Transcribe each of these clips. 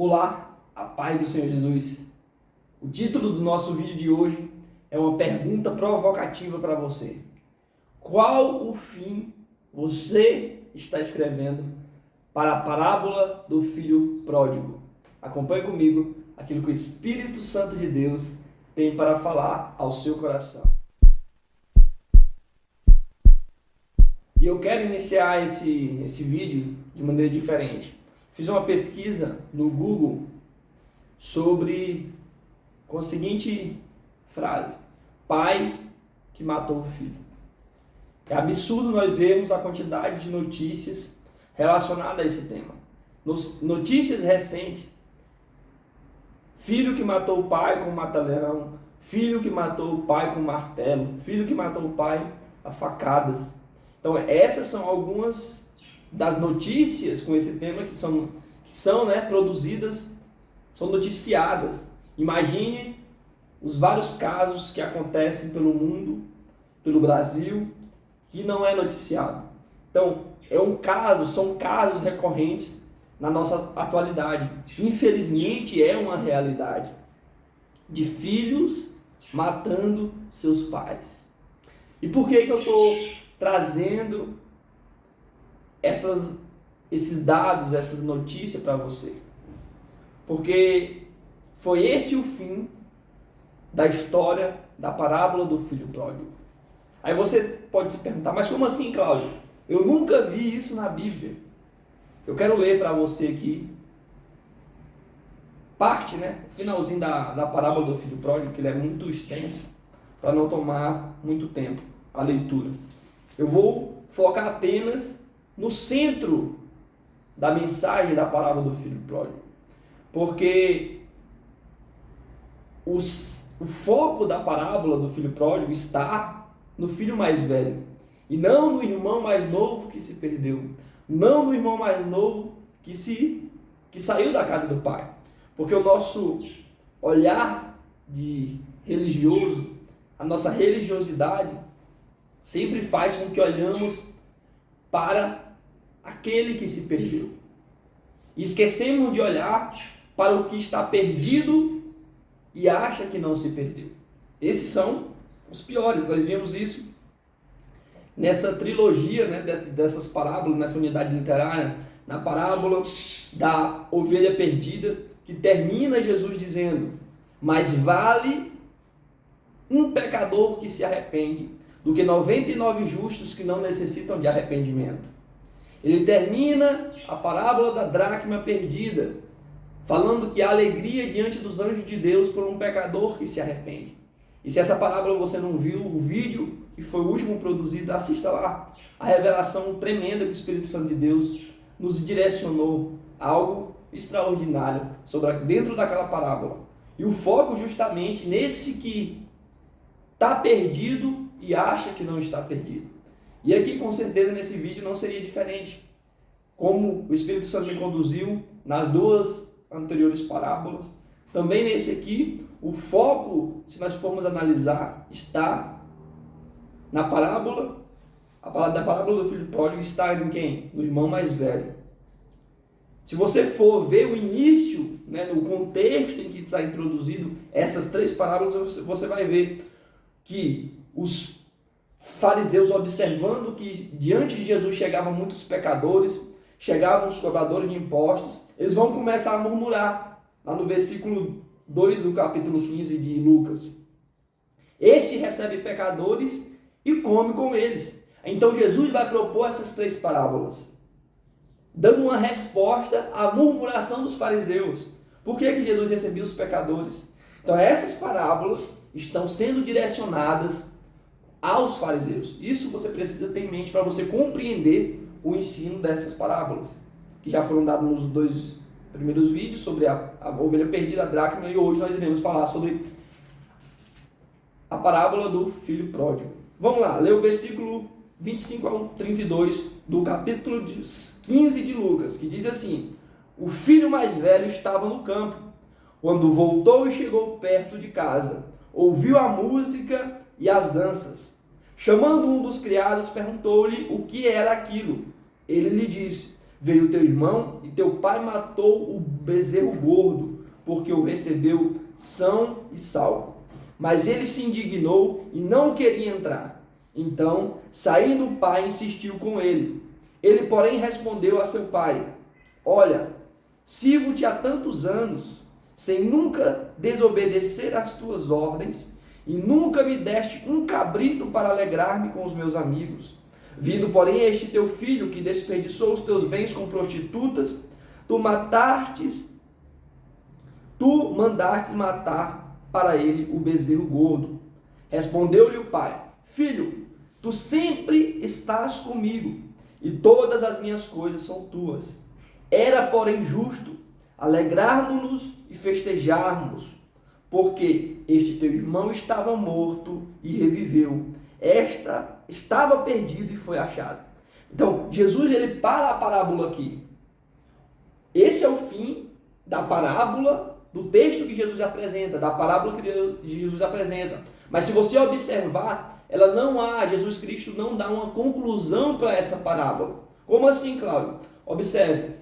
Olá, a paz do Senhor Jesus. O título do nosso vídeo de hoje é uma pergunta provocativa para você. Qual o fim você está escrevendo para a parábola do filho pródigo? Acompanhe comigo aquilo que o Espírito Santo de Deus tem para falar ao seu coração. E eu quero iniciar esse vídeo de maneira diferente. Fiz uma pesquisa no Google com a seguinte frase: pai que matou o filho. É absurdo nós vermos a quantidade de notícias relacionadas a esse tema. Notícias recentes: filho que matou o pai com mata-leão, filho que matou o pai com martelo, filho que matou o pai a facadas. Então essas são algumas das notícias com esse tema que são produzidas, são noticiadas. Imagine os vários casos que acontecem pelo mundo, pelo Brasil, que não é noticiado. Então, são casos recorrentes na nossa atualidade. Infelizmente, é uma realidade de filhos matando seus pais. E por que eu estou trazendo esses dados, essas notícias para você? Porque foi esse o fim da história da parábola do filho pródigo. Aí você pode se perguntar, mas como assim, Cláudio? Eu nunca vi isso na Bíblia. Eu quero ler para você aqui parte, o finalzinho da parábola do filho pródigo, que ele é muito extenso, para não tomar muito tempo a leitura. Eu vou focar apenas no centro da mensagem da parábola do filho pródigo, porque o foco da parábola do filho pródigo está no filho mais velho, e não no irmão mais novo que se perdeu, não no irmão mais novo que saiu da casa do pai. Porque o nosso olhar de religioso, a nossa religiosidade, sempre faz com que olhamos para aquele que se perdeu. E esquecemos de olhar para o que está perdido e acha que não se perdeu. Esses são os piores. Nós vimos isso nessa trilogia, dessas parábolas, nessa unidade literária, na parábola da ovelha perdida, que termina Jesus dizendo: mais vale um pecador que se arrepende do que 99 justos que não necessitam de arrependimento. Ele termina a parábola da dracma perdida, falando que há alegria diante dos anjos de Deus por um pecador que se arrepende. E se essa parábola você não viu o vídeo, que foi o último produzido, assista lá. A revelação tremenda que o Espírito Santo de Deus nos direcionou a algo extraordinário dentro daquela parábola. E o foco justamente nesse que está perdido e acha que não está perdido. E aqui, com certeza, nesse vídeo não seria diferente. Como o Espírito Santo me conduziu nas duas anteriores parábolas, também nesse aqui, o foco, se nós formos analisar, está na parábola. A parábola do filho pródigo está em quem? No irmão mais velho. Se você for ver o início, no contexto em que está introduzido essas três parábolas, você vai ver que os fariseus, observando que diante de Jesus chegavam muitos pecadores, chegavam os cobradores de impostos, eles vão começar a murmurar, lá no versículo 2 do capítulo 15 de Lucas. Este recebe pecadores e come com eles. Então Jesus vai propor essas três parábolas, dando uma resposta à murmuração dos fariseus. Por que Jesus recebia os pecadores? Então essas parábolas estão sendo direcionadas aos fariseus. Isso você precisa ter em mente para você compreender o ensino dessas parábolas, que já foram dadas nos dois primeiros vídeos, sobre a ovelha perdida, a dracma, e hoje nós iremos falar sobre a parábola do filho pródigo. Vamos lá, ler o versículo 25 ao 32 do capítulo 15 de Lucas, que diz assim: o filho mais velho estava no campo, quando voltou e chegou perto de casa, ouviu a música e as danças. Chamando um dos criados, perguntou-lhe o que era aquilo. Ele lhe disse: Veio teu irmão e teu pai matou o bezerro gordo, porque o recebeu são e salvo. Mas ele se indignou e não queria entrar. Então, saindo o pai, insistiu com ele. Ele, porém, respondeu a seu pai: olha, sirvo-te há tantos anos, sem nunca desobedecer às tuas ordens, e nunca me deste um cabrito para alegrar-me com os meus amigos. Vindo, porém, este teu filho, que desperdiçou os teus bens com prostitutas, tu mandaste matar para ele o bezerro gordo. Respondeu-lhe o pai: filho, tu sempre estás comigo, e todas as minhas coisas são tuas. Era, porém, justo alegrarmos-nos e festejarmos, porque este teu irmão estava morto e reviveu. Esta estava perdido e foi achado. Então, Jesus, ele para a parábola aqui. Esse é o fim da parábola, do texto que Jesus apresenta, da parábola que Jesus apresenta. Mas se você observar, ela não há, Jesus Cristo não dá uma conclusão para essa parábola. Como assim, Cláudio? Observe,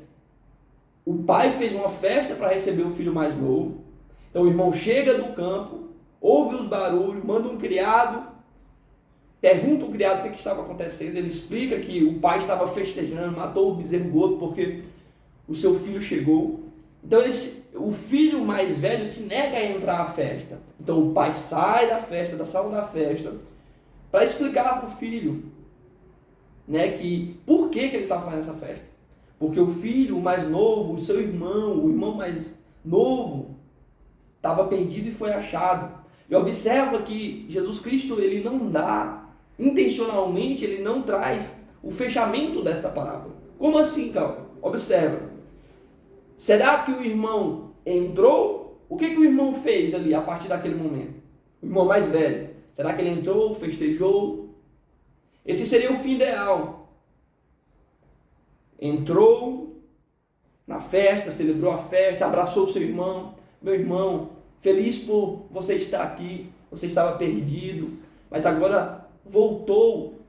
o pai fez uma festa para receber o filho mais novo. Então o irmão chega do campo, ouve os barulhos, manda um criado, pergunta ao criado o que estava acontecendo. Ele explica que o pai estava festejando, matou o bezerro gordo porque o seu filho chegou. Então o filho mais velho se nega a entrar à festa. Então o pai sai da festa, da sala da festa, para explicar para o filho, né, que por que ele estava fazendo essa festa. Porque o filho mais novo, o seu irmão, o irmão mais novo, estava perdido e foi achado. E observa que Jesus Cristo, ele não dá, intencionalmente, ele não traz o fechamento desta parábola. Como assim, Calma? Observa. Será que o irmão entrou? O que o irmão fez ali a partir daquele momento? O irmão mais velho. Será que ele entrou, festejou? Esse seria o fim ideal. Entrou na festa, celebrou a festa, abraçou o seu irmão. Meu irmão, feliz por você estar aqui. Você estava perdido, mas agora voltou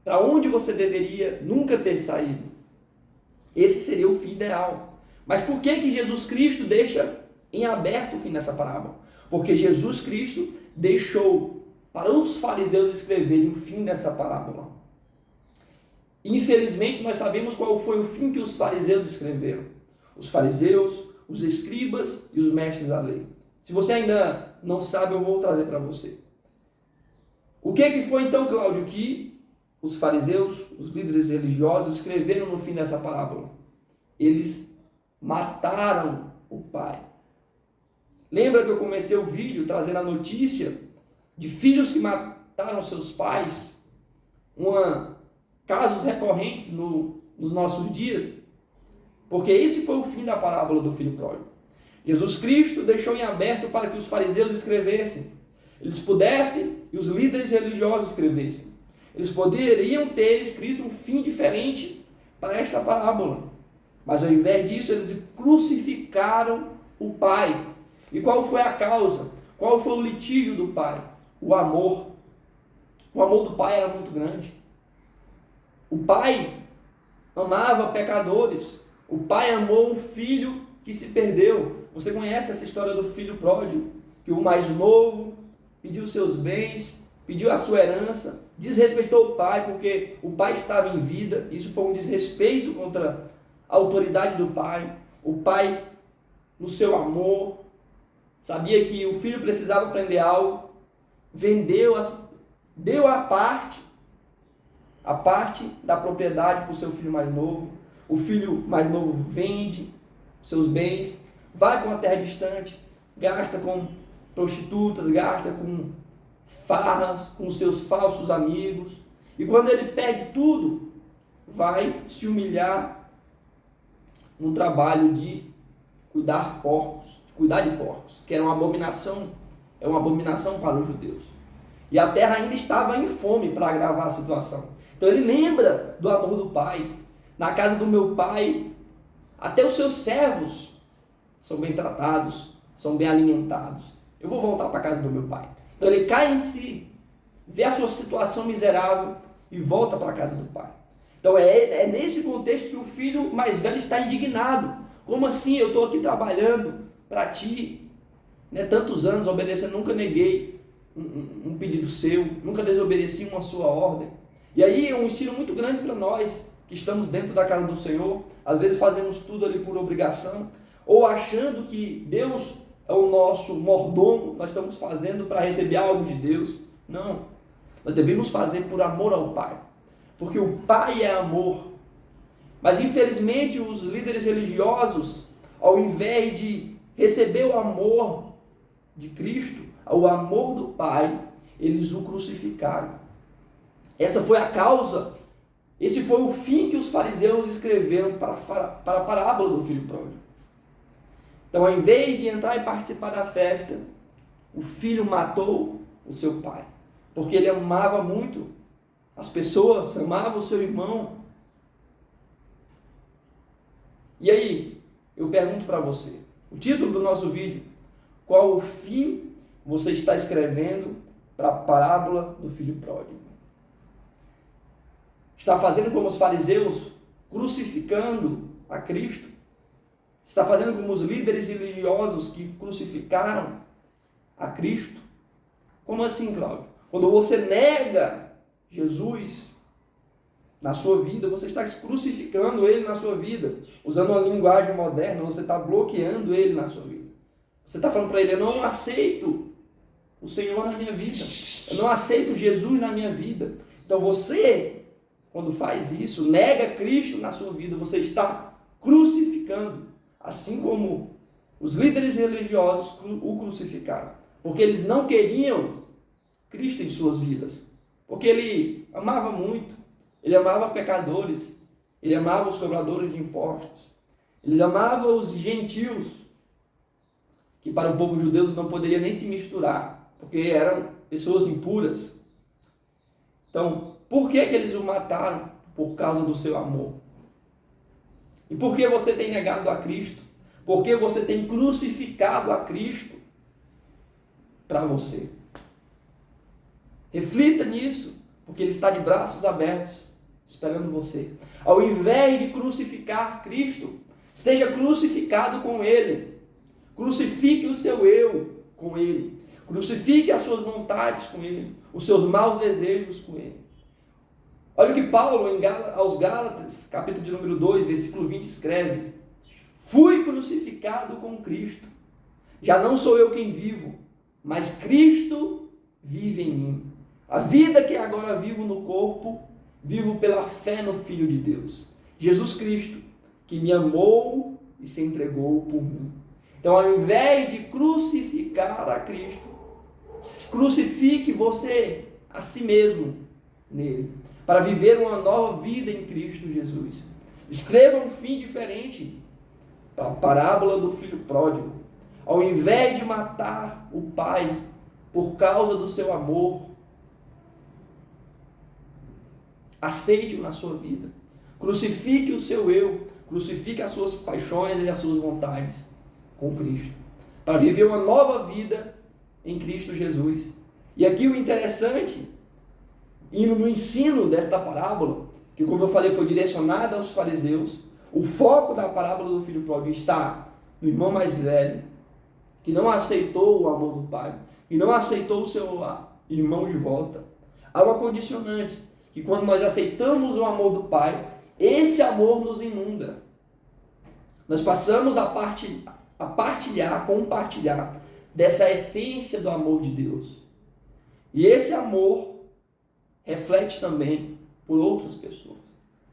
para onde você deveria nunca ter saído. Esse seria o fim ideal. Mas por que Jesus Cristo deixa em aberto o fim dessa parábola? Porque Jesus Cristo deixou para os fariseus escreverem o fim dessa parábola. Infelizmente, nós sabemos qual foi o fim que os fariseus escreveram. Os fariseus, os escribas e os mestres da lei. Se você ainda não sabe, eu vou trazer para você. O que foi então, Cláudio, que os fariseus, os líderes religiosos, escreveram no fim dessa parábola? Eles mataram o pai. Lembra que eu comecei o vídeo trazendo a notícia de filhos que mataram seus pais? Casos recorrentes nos nossos dias. Porque esse foi o fim da parábola do filho pródigo. Jesus Cristo deixou em aberto para que os fariseus escrevessem. Eles pudessem, e os líderes religiosos escrevessem. Eles poderiam ter escrito um fim diferente para esta parábola. Mas ao invés disso, eles crucificaram o pai. E qual foi a causa? Qual foi o litígio do pai? O amor. O amor do pai era muito grande. O pai amava pecadores. O pai amou um filho que se perdeu. Você conhece essa história do filho pródigo? Que o mais novo pediu seus bens, pediu a sua herança, desrespeitou o pai porque o pai estava em vida. Isso foi um desrespeito contra a autoridade do pai. O pai, no seu amor, sabia que o filho precisava aprender algo, deu a parte da propriedade para o seu filho mais novo. O filho mais novo vende seus bens, vai para uma terra distante, gasta com prostitutas, gasta com farras, com seus falsos amigos. E quando ele perde tudo, vai se humilhar no trabalho de cuidar de porcos, que era uma abominação, para os judeus. E a terra ainda estava em fome para agravar a situação. Então ele lembra do amor do pai. Na casa do meu pai, até os seus servos são bem tratados, são bem alimentados. Eu vou voltar para a casa do meu pai. Então ele cai em si, vê a sua situação miserável e volta para a casa do pai. Então é nesse contexto que o filho mais velho está indignado. Como assim? Eu estou aqui trabalhando para ti, né, tantos anos obedecendo, nunca neguei um pedido seu, nunca desobedeci uma sua ordem. E aí é um ensino muito grande para nós que estamos dentro da casa do Senhor. Às vezes fazemos tudo ali por obrigação, ou achando que Deus é o nosso mordomo, nós estamos fazendo para receber algo de Deus. Não, nós devemos fazer por amor ao Pai, porque o Pai é amor. Mas infelizmente os líderes religiosos, ao invés de receber o amor de Cristo, o amor do Pai, eles o crucificaram. Essa foi a causa, esse foi o fim que os fariseus escreveram para a parábola do filho pródigo. Então, ao invés de entrar e participar da festa, o filho matou o seu pai, porque ele amava muito as pessoas, amava o seu irmão. E aí, eu pergunto para você, o título do nosso vídeo: qual o fim você está escrevendo para a parábola do filho pródigo? Está fazendo como os fariseus, crucificando a Cristo? Está fazendo como os líderes religiosos que crucificaram a Cristo? Como assim, Cláudio? Quando você nega Jesus na sua vida, você está crucificando Ele na sua vida. Usando uma linguagem moderna, você está bloqueando Ele na sua vida. Você está falando para Ele: eu não aceito o Senhor na minha vida. Eu não aceito Jesus na minha vida. Então você, quando faz isso, nega Cristo na sua vida, você está crucificando. Assim como os líderes religiosos o crucificaram. Porque eles não queriam Cristo em suas vidas. Porque Ele amava muito. Ele amava pecadores. Ele amava os cobradores de impostos. Ele amava os gentios, que para o povo judeu não poderia nem se misturar, porque eram pessoas impuras. Então, por que eles o mataram? Por causa do seu amor. E por que você tem negado a Cristo? Por que você tem crucificado a Cristo para você? Reflita nisso, porque Ele está de braços abertos, esperando você. Ao invés de crucificar Cristo, seja crucificado com Ele. Crucifique o seu eu com Ele. Crucifique as suas vontades com Ele, os seus maus desejos com Ele. Olha o que Paulo, aos Gálatas, capítulo de número 2, versículo 20, escreve: fui crucificado com Cristo. Já não sou eu quem vivo, mas Cristo vive em mim. A vida que agora vivo no corpo, vivo pela fé no Filho de Deus, Jesus Cristo, que me amou e se entregou por mim. Então, ao invés de crucificar a Cristo, crucifique você a si mesmo nele, para viver uma nova vida em Cristo Jesus. Escreva um fim diferente para a parábola do filho pródigo. Ao invés de matar o pai por causa do seu amor, aceite-o na sua vida. Crucifique o seu eu, crucifique as suas paixões e as suas vontades com Cristo, para viver uma nova vida em Cristo Jesus. E aqui o interessante, indo no ensino desta parábola, que, como eu falei, foi direcionada aos fariseus, o foco da parábola do filho pródigo está no irmão mais velho, que não aceitou o amor do pai, que não aceitou o seu irmão de volta. Há uma condicionante, que quando nós aceitamos o amor do pai, esse amor nos inunda. Nós passamos a compartilhar dessa essência do amor de Deus. E esse amor reflete também por outras pessoas.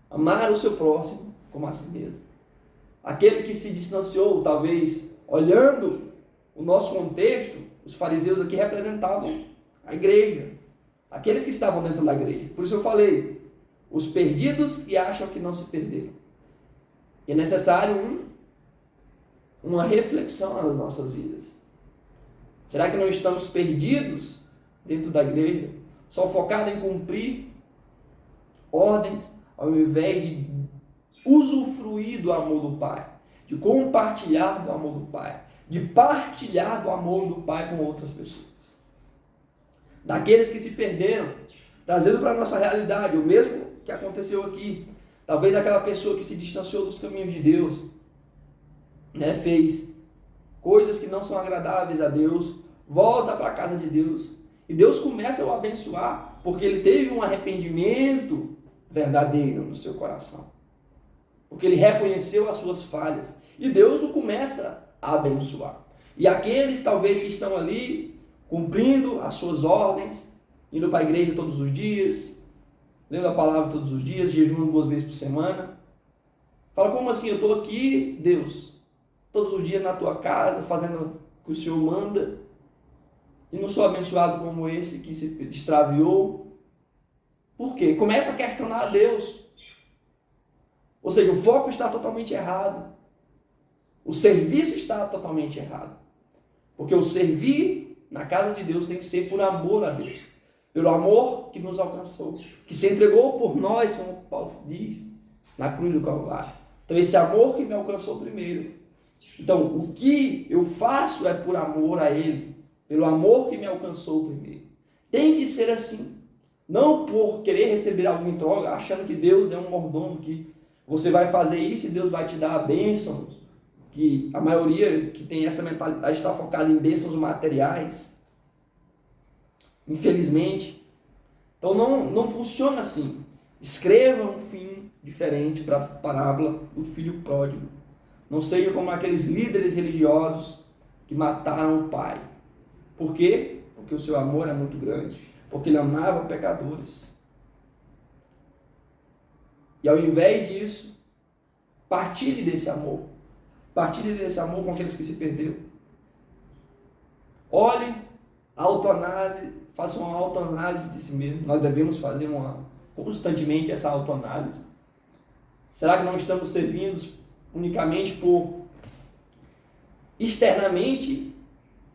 Amar o seu próximo como a si mesmo. Aquele que se distanciou, talvez, olhando o nosso contexto, os fariseus aqui representavam a igreja. Aqueles que estavam dentro da igreja. Por isso eu falei, os perdidos que acham que não se perderam. É necessário uma reflexão nas nossas vidas. Será que não estamos perdidos dentro da igreja, só focado em cumprir ordens, ao invés de usufruir do amor do Pai, de compartilhar do amor do Pai, de partilhar do amor do Pai com outras pessoas? Daqueles que se perderam, trazendo para a nossa realidade o mesmo que aconteceu aqui. Talvez aquela pessoa que se distanciou dos caminhos de Deus, né, fez coisas que não são agradáveis a Deus, volta para a casa de Deus. E Deus começa a o abençoar, porque ele teve um arrependimento verdadeiro no seu coração. Porque ele reconheceu as suas falhas. E Deus o começa a abençoar. E aqueles talvez que estão ali, cumprindo as suas ordens, indo para a igreja todos os dias, lendo a palavra todos os dias, jejuando 2 vezes por semana. Fala, como assim? Eu estou aqui, Deus, todos os dias na tua casa, fazendo o que o Senhor manda, e não sou abençoado como esse que se extraviou. Por quê? Começa a questionar a Deus. Ou seja, o foco está totalmente errado. O serviço está totalmente errado. Porque o servir na casa de Deus tem que ser por amor a Deus. Pelo amor que nos alcançou. Que se entregou por nós, como Paulo diz, na cruz do Calvário. Então esse amor que me alcançou primeiro. Então o que eu faço é por amor a Ele. Pelo amor que me alcançou primeiro. Tem que ser assim. Não por querer receber algo em troca, achando que Deus é um mordomo, que você vai fazer isso e Deus vai te dar bênçãos. Que a maioria que tem essa mentalidade está focada em bênçãos materiais. Infelizmente. Então não funciona assim. Escreva um fim diferente para a parábola do filho pródigo. Não seja como aqueles líderes religiosos que mataram o pai. Por quê? Porque o seu amor é muito grande. Porque ele amava pecadores. E ao invés disso, partilhe desse amor. Partilhe desse amor com aqueles que se perderam. Olhe, autoanálise, faça uma autoanálise de si mesmo. Nós devemos fazer constantemente essa autoanálise. Será que não estamos servindo unicamente por externamente,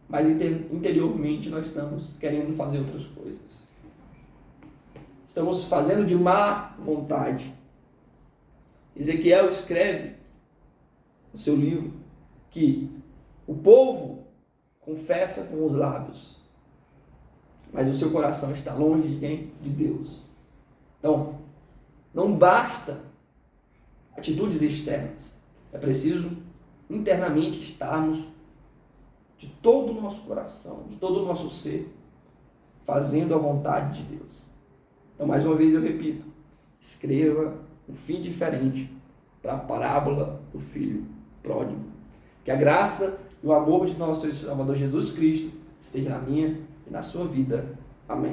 mas interiormente nós estamos querendo fazer outras coisas? Estamos fazendo de má vontade. Ezequiel escreve no seu livro que o povo confessa com os lábios, mas o seu coração está longe de quem? De Deus. Então, não basta atitudes externas. É preciso internamente estarmos de todo o nosso coração, de todo o nosso ser, fazendo a vontade de Deus. Então, mais uma vez eu repito, escreva um fim diferente para a parábola do filho pródigo. Que a graça e o amor de nosso Salvador Jesus Cristo esteja na minha e na sua vida. Amém.